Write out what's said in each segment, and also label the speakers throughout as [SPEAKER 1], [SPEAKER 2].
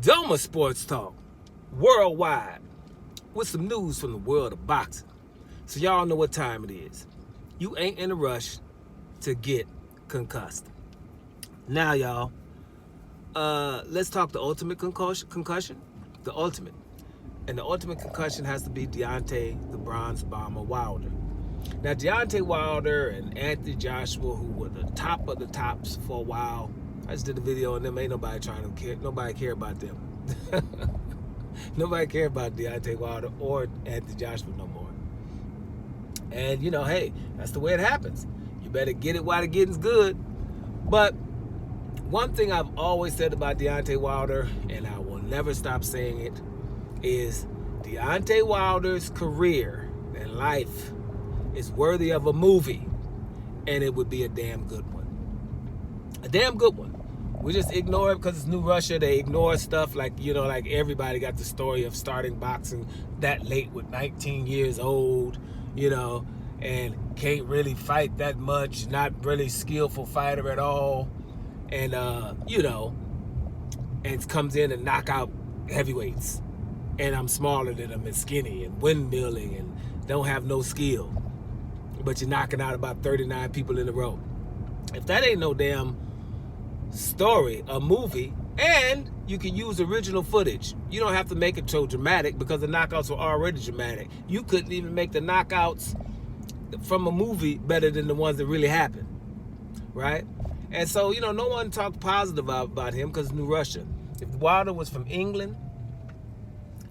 [SPEAKER 1] Doma Sports Talk, worldwide, with some news from the world of boxing. So y'all know what time it is. You ain't in a rush to get concussed. Now, y'all, let's talk the ultimate concussion. The ultimate. And the ultimate concussion has to be Deontay, the Bronze Bomber Wilder. Now, Deontay Wilder and Anthony Joshua, who were the top of the tops for a while, I just did a video on them. Ain't nobody trying to care. Nobody care about them. Nobody care about Deontay Wilder or Anthony Joshua no more. And, you know, hey, that's the way it happens. You better get it while the getting's good. But one thing I've always said about Deontay Wilder, and I will never stop saying it, is Deontay Wilder's career and life is worthy of a movie, and it would be a damn good one. A damn good one. We just ignore it because it's New Russia. They ignore stuff like, you know, like everybody got the story of starting boxing that late with 19 years old, you know, and can't really fight that much, not really skillful fighter at all. And, you know, and comes in and knock out heavyweights. And I'm smaller than them and skinny and windmilling and don't have no skill. But you're knocking out about 39 people in a row. If that ain't no damn story, a movie, and you can use original footage. You don't have to make it so dramatic because the knockouts were already dramatic. You couldn't even make the knockouts from a movie better than the ones that really happened, right? And so, you know, no one talked positive about him because New Russia. If Wilder was from England,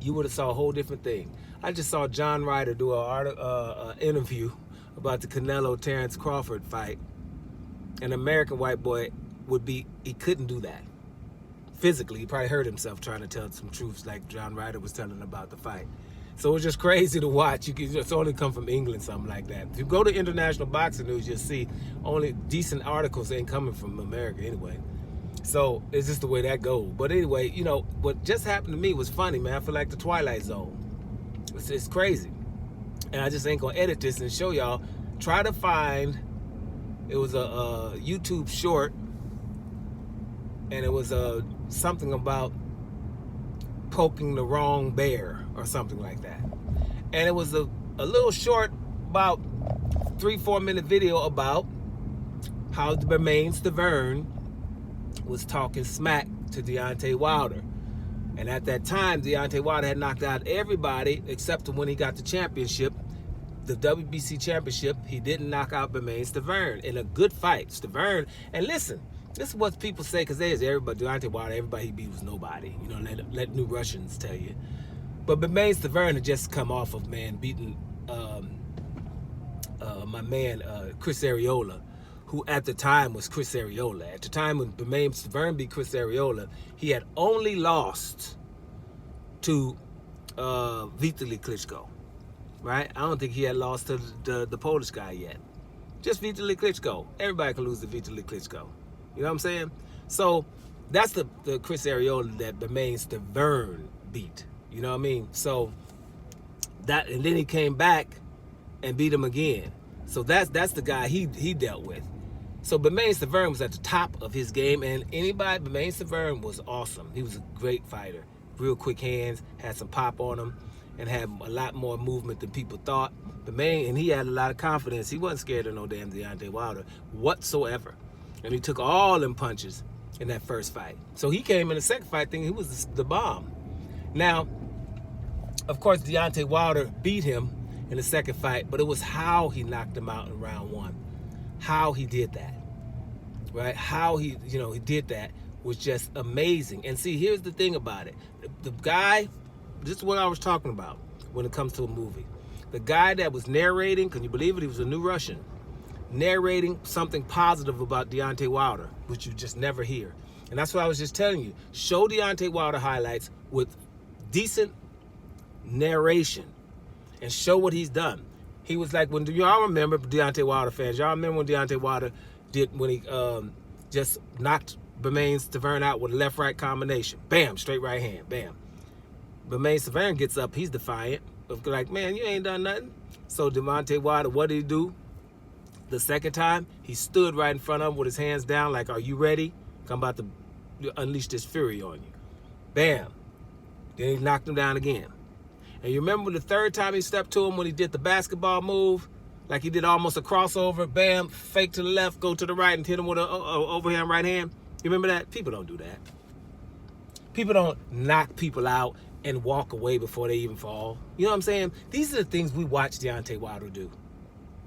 [SPEAKER 1] you would have saw a whole different thing. I just saw John Ryder do an interview about the Canelo-Terrence Crawford fight. An American white boy he couldn't do that. Physically, he probably hurt himself trying to tell some truths like John Ryder was telling about the fight. So it was just crazy to watch. It's only come from England, something like that. If you go to International Boxing News, you'll see only decent articles ain't coming from America anyway. So it's just the way that goes. But anyway, you know, what just happened to me was funny, man. I feel like the Twilight Zone. It's crazy. And I just ain't gonna edit this and show y'all. Try to find, it was a YouTube short, and it was something about poking the wrong bear or something like that. And it was a little short, about 3-4 minute video about how Bermain Stavern was talking smack to Deontay Wilder. And at that time, Deontay Wilder had knocked out everybody except when he got the championship, the WBC championship. He didn't knock out Bermain Stavern in a good fight. Stavern, and listen, this is what people say, because there's everybody, Deontay Wilder, everybody he beat was nobody. You know, let New Russians tell you. But Bermain Stavern had just come off of, man, beating my man, Chris Arreola, who at the time was Chris Arreola. At the time when Bermain Stavern beat Chris Arreola, he had only lost to Vitaly Klitschko, right? I don't think he had lost to the Polish guy yet. Just Vitaly Klitschko. Everybody can lose to Vitaly Klitschko. You know what I'm saying? So that's the Chris Arreola that Bermain Stavern beat. You know what I mean? So that, and then he came back and beat him again. So that's the guy he dealt with. So Bermain Stavern was at the top of his game, and Bermain Stavern was awesome. He was a great fighter, real quick hands, had some pop on him, and had a lot more movement than people thought. And he had a lot of confidence. He wasn't scared of no damn Deontay Wilder whatsoever. And he took all them punches in that first fight. So he came in the second fight thinking he was the bomb. Now, of course, Deontay Wilder beat him in the second fight, but it was how he knocked him out in round one. How he did that, right? How he did that was just amazing. And see, here's the thing about it. The guy, this is what I was talking about when it comes to a movie. The guy that was narrating, can you believe it? He was a New Russian. Narrating something positive about Deontay Wilder, which you just never hear. And that's what I was just telling you. Show Deontay Wilder highlights with decent narration and show what he's done. He was like, when y'all remember, Deontay Wilder fans, y'all remember when Deontay Wilder when he just knocked Bermain Stavern out with a left-right combination. Bam, straight right hand, bam. Bermain Stavern gets up, he's defiant. Like, man, you ain't done nothing. So Deontay Wilder, what did he do? The second time, he stood right in front of him with his hands down like, are you ready? I'm about to unleash this fury on you. Bam. Then he knocked him down again. And you remember the third time he stepped to him when he did the basketball move? Like he did almost a crossover. Bam, fake to the left, go to the right, and hit him with an overhand right hand. You remember that? People don't do that. People don't knock people out and walk away before they even fall. You know what I'm saying? These are the things we watch Deontay Wilder do,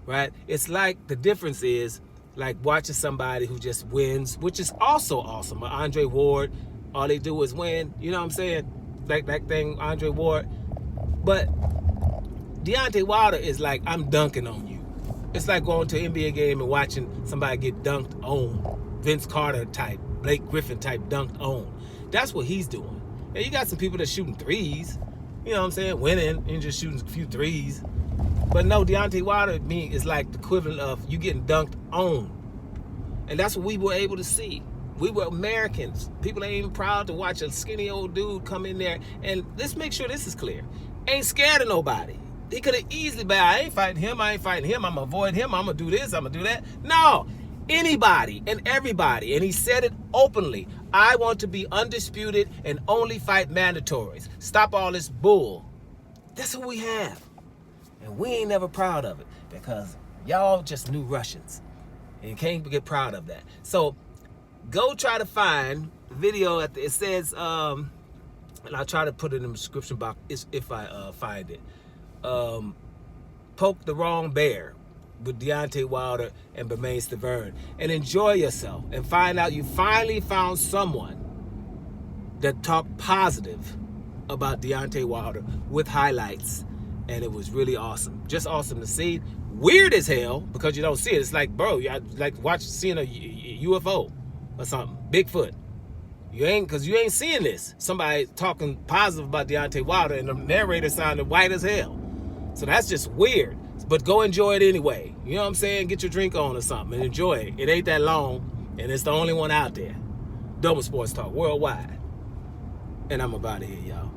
[SPEAKER 1] right? It's like the difference is like watching somebody who just wins, which is also awesome. Andre Ward, all they do is win. You know what I'm saying? Like that thing, Andre Ward. But Deontay Wilder is like, I'm dunking on you. It's like going to an NBA game and watching somebody get dunked on. Vince Carter type, Blake Griffin type dunked on. That's what he's doing. And you got some people that shooting threes, you know what I'm saying, winning and just shooting a few threes. But no, Deontay Wilder is like the equivalent of you getting dunked on. And that's what we were able to see. We were Americans. People ain't even proud to watch a skinny old dude come in there. And let's make sure this is clear. Ain't scared of nobody. He could have easily been, I ain't fighting him, I'm going to avoid him, I'm going to do this, I'm going to do that. No, anybody and everybody. And he said it openly. I want to be undisputed and only fight mandatories. Stop all this bull. That's what we have. And we ain't never proud of it because y'all just new Russians. And you can't get proud of that. So go try to find the video. It says, and I'll try to put it in the description box if I find it. Poke the Wrong Bear with Deontay Wilder and Bermain Stavern, and enjoy yourself and find out you finally found someone that talked positive about Deontay Wilder with highlights, and it was really awesome. Just awesome to see. Weird as hell because you don't see it. It's like, bro, you like seeing a UFO or something, Bigfoot. You ain't seeing this. Somebody talking positive about Deontay Wilder and the narrator sounded white as hell. So that's just weird. But go enjoy it anyway. You know what I'm saying? Get your drink on or something and enjoy it. It ain't that long, and it's the only one out there. Double Sports Talk Worldwide. And I'm about to here, y'all.